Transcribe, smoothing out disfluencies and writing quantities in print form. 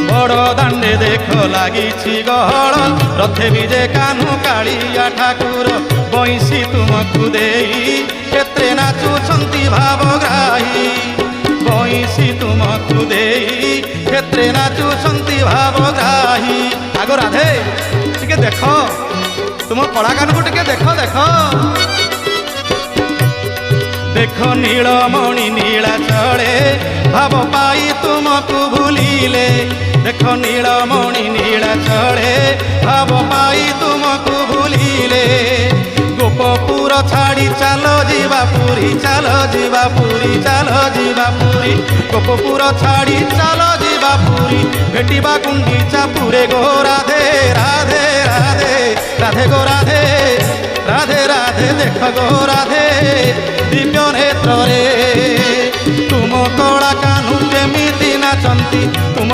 बड़ दांडे देख लगी गहल रथे विजे कान्हू कालिया ठाकुर बंशी तुमको देई केते नाचुछंती भावग्राही बंशी तुमको देई केते नाचुछंती भावग्राही। आगो राधे टिके देख तुम कलाकार को टिके देख देख देख नीलमणि नीला चले भाव पाई तुमको भूलिले देख नीलमणि नीला चले भाव पाई तुमको भूलिले गोपपुर छाड़ी चलो जीवा पुरी चलो जीवा पुरी चलो जीवा पुरी गोपपुर छाड़ी चलो जीवा पुरी भेटिबा गुंडीचा पुरे गो राधे राधे राधे राधे गो राधे राधे राधे देख गो राधे दिव्य नेत्र रे तुम कला कान्हू केमिति नाचंती तुम